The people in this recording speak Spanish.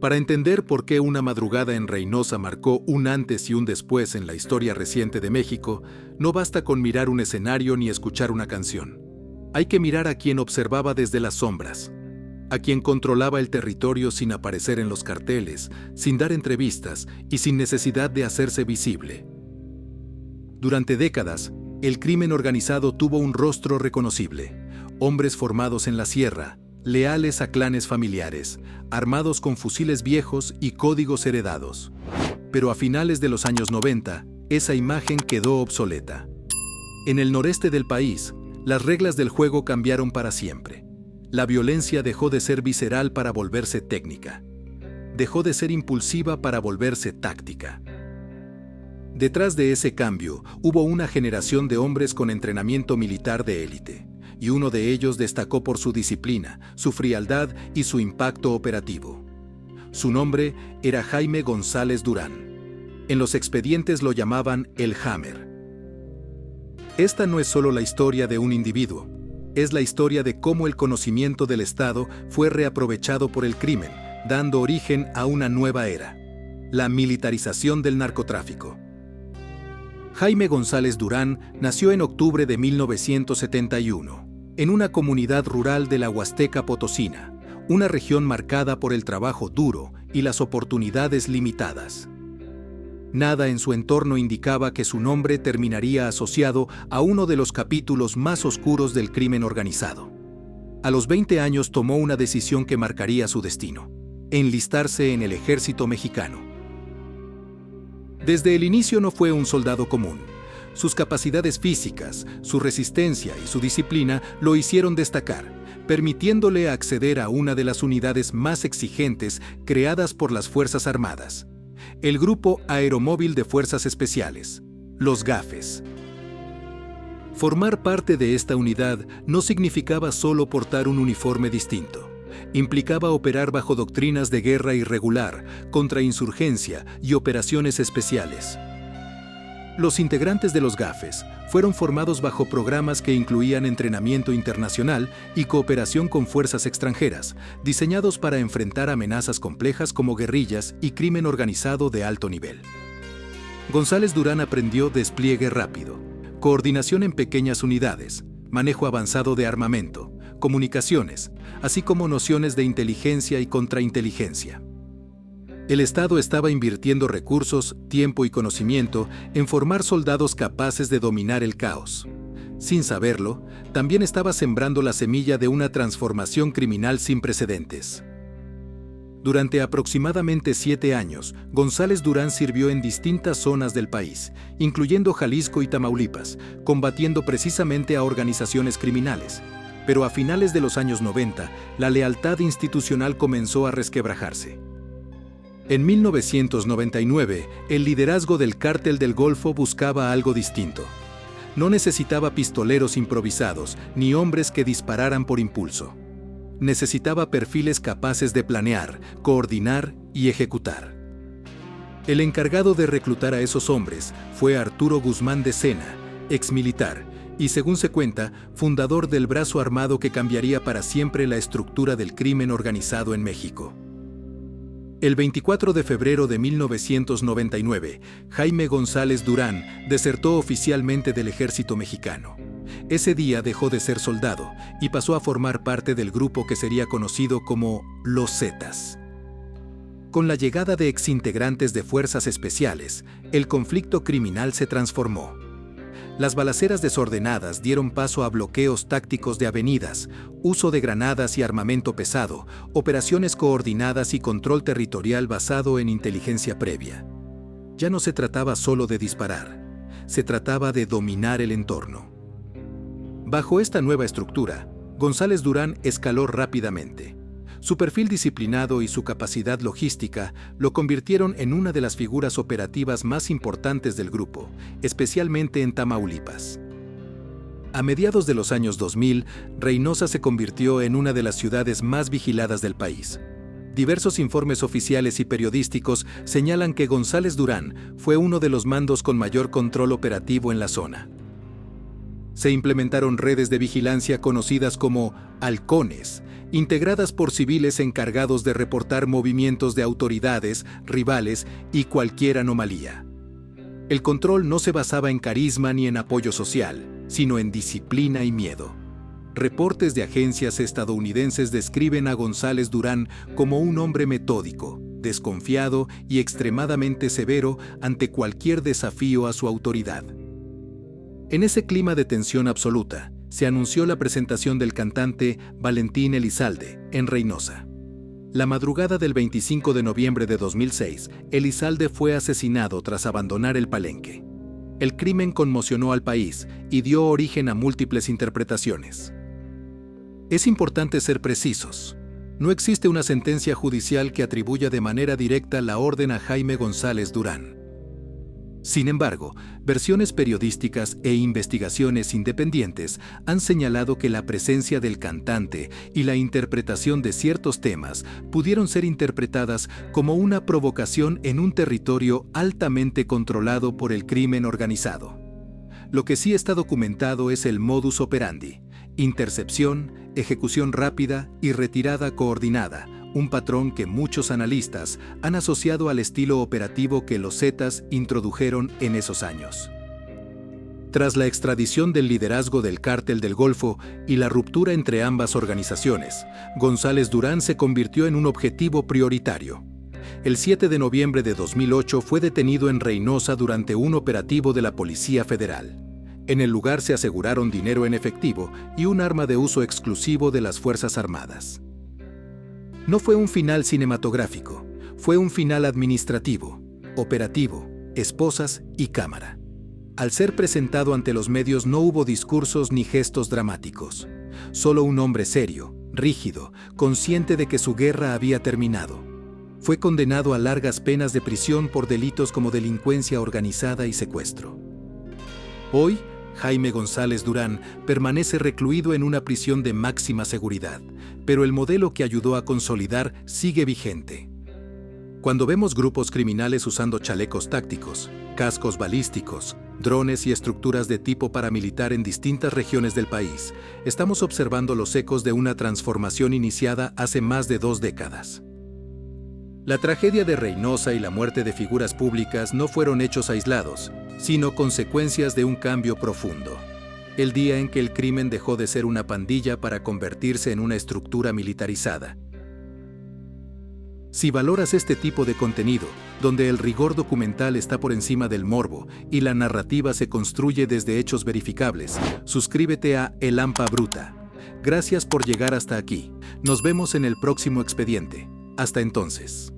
Para entender por qué una madrugada en Reynosa marcó un antes y un después en la historia reciente de México, no basta con mirar un escenario ni escuchar una canción. Hay que mirar a quien observaba desde las sombras, a quien controlaba el territorio sin aparecer en los carteles, sin dar entrevistas y sin necesidad de hacerse visible. Durante décadas, el crimen organizado tuvo un rostro reconocible: hombres formados en la sierra, leales a clanes familiares, armados con fusiles viejos y códigos heredados. Pero a finales de los años 90, esa imagen quedó obsoleta. En el noreste del país, las reglas del juego cambiaron para siempre. La violencia dejó de ser visceral para volverse técnica. Dejó de ser impulsiva para volverse táctica. Detrás de ese cambio, hubo una generación de hombres con entrenamiento militar de élite, y uno de ellos destacó por su disciplina, su frialdad y su impacto operativo. Su nombre era Jaime González Durán. En los expedientes lo llamaban el Hammer. Esta no es solo la historia de un individuo, es la historia de cómo el conocimiento del Estado fue reaprovechado por el crimen, dando origen a una nueva era: la militarización del narcotráfico. Jaime González Durán nació en octubre de 1971, en una comunidad rural de la Huasteca Potosina, una región marcada por el trabajo duro y las oportunidades limitadas. Nada en su entorno indicaba que su nombre terminaría asociado a uno de los capítulos más oscuros del crimen organizado. A los 20 años tomó una decisión que marcaría su destino: enlistarse en el ejército mexicano. Desde el inicio no fue un soldado común. Sus capacidades físicas, su resistencia y su disciplina lo hicieron destacar, permitiéndole acceder a una de las unidades más exigentes creadas por las Fuerzas Armadas: el Grupo Aeromóvil de Fuerzas Especiales, los GAFES. Formar parte de esta unidad no significaba solo portar un uniforme distinto. Implicaba operar bajo doctrinas de guerra irregular, contrainsurgencia y operaciones especiales. Los integrantes de los GAFES fueron formados bajo programas que incluían entrenamiento internacional y cooperación con fuerzas extranjeras, diseñados para enfrentar amenazas complejas como guerrillas y crimen organizado de alto nivel. González Durán aprendió despliegue rápido, coordinación en pequeñas unidades, manejo avanzado de armamento, comunicaciones, así como nociones de inteligencia y contrainteligencia. El Estado estaba invirtiendo recursos, tiempo y conocimiento en formar soldados capaces de dominar el caos. Sin saberlo, también estaba sembrando la semilla de una transformación criminal sin precedentes. Durante aproximadamente 7 años, González Durán sirvió en distintas zonas del país, incluyendo Jalisco y Tamaulipas, combatiendo precisamente a organizaciones criminales. Pero a finales de los años 90, la lealtad institucional comenzó a resquebrajarse. En 1999, el liderazgo del Cártel del Golfo buscaba algo distinto. No necesitaba pistoleros improvisados ni hombres que dispararan por impulso. Necesitaba perfiles capaces de planear, coordinar y ejecutar. El encargado de reclutar a esos hombres fue Arturo Guzmán de Sena, exmilitar, y según se cuenta, fundador del brazo armado que cambiaría para siempre la estructura del crimen organizado en México. El 24 de febrero de 1999, Jaime González Durán desertó oficialmente del ejército mexicano. Ese día dejó de ser soldado y pasó a formar parte del grupo que sería conocido como los Zetas. Con la llegada de exintegrantes de fuerzas especiales, el conflicto criminal se transformó. Las balaceras desordenadas dieron paso a bloqueos tácticos de avenidas, uso de granadas y armamento pesado, operaciones coordinadas y control territorial basado en inteligencia previa. Ya no se trataba solo de disparar, se trataba de dominar el entorno. Bajo esta nueva estructura, González Durán escaló rápidamente. Su perfil disciplinado y su capacidad logística lo convirtieron en una de las figuras operativas más importantes del grupo, especialmente en Tamaulipas. A mediados de los años 2000, Reynosa se convirtió en una de las ciudades más vigiladas del país. Diversos informes oficiales y periodísticos señalan que González Durán fue uno de los mandos con mayor control operativo en la zona. Se implementaron redes de vigilancia conocidas como halcones, integradas por civiles encargados de reportar movimientos de autoridades, rivales y cualquier anomalía. El control no se basaba en carisma ni en apoyo social, sino en disciplina y miedo. Reportes de agencias estadounidenses describen a González Durán como un hombre metódico, desconfiado y extremadamente severo ante cualquier desafío a su autoridad. En ese clima de tensión absoluta, se anunció la presentación del cantante Valentín Elizalde en Reynosa. La madrugada del 25 de noviembre de 2006, Elizalde fue asesinado tras abandonar el Palenque. El crimen conmocionó al país y dio origen a múltiples interpretaciones. Es importante ser precisos. No existe una sentencia judicial que atribuya de manera directa la orden a Jaime González Durán. Sin embargo, versiones periodísticas e investigaciones independientes han señalado que la presencia del cantante y la interpretación de ciertos temas pudieron ser interpretadas como una provocación en un territorio altamente controlado por el crimen organizado. Lo que sí está documentado es el modus operandi: intercepción, ejecución rápida y retirada coordinada, un patrón que muchos analistas han asociado al estilo operativo que los Zetas introdujeron en esos años. Tras la extradición del liderazgo del Cártel del Golfo y la ruptura entre ambas organizaciones, González Durán se convirtió en un objetivo prioritario. El 7 de noviembre de 2008 fue detenido en Reynosa durante un operativo de la Policía Federal. En el lugar se aseguraron dinero en efectivo y un arma de uso exclusivo de las Fuerzas Armadas. No fue un final cinematográfico, fue un final administrativo, operativo, esposas y cámara. Al ser presentado ante los medios no hubo discursos ni gestos dramáticos. Solo un hombre serio, rígido, consciente de que su guerra había terminado. Fue condenado a largas penas de prisión por delitos como delincuencia organizada y secuestro. Hoy, Jaime González Durán permanece recluido en una prisión de máxima seguridad, pero el modelo que ayudó a consolidar sigue vigente. Cuando vemos grupos criminales usando chalecos tácticos, cascos balísticos, drones y estructuras de tipo paramilitar en distintas regiones del país, estamos observando los ecos de una transformación iniciada hace más de 2 décadas. La tragedia de Reynosa y la muerte de figuras públicas no fueron hechos aislados, sino consecuencias de un cambio profundo. El día en que el crimen dejó de ser una pandilla para convertirse en una estructura militarizada. Si valoras este tipo de contenido, donde el rigor documental está por encima del morbo y la narrativa se construye desde hechos verificables, suscríbete a El Hampa Bruta. Gracias por llegar hasta aquí. Nos vemos en el próximo expediente. Hasta entonces.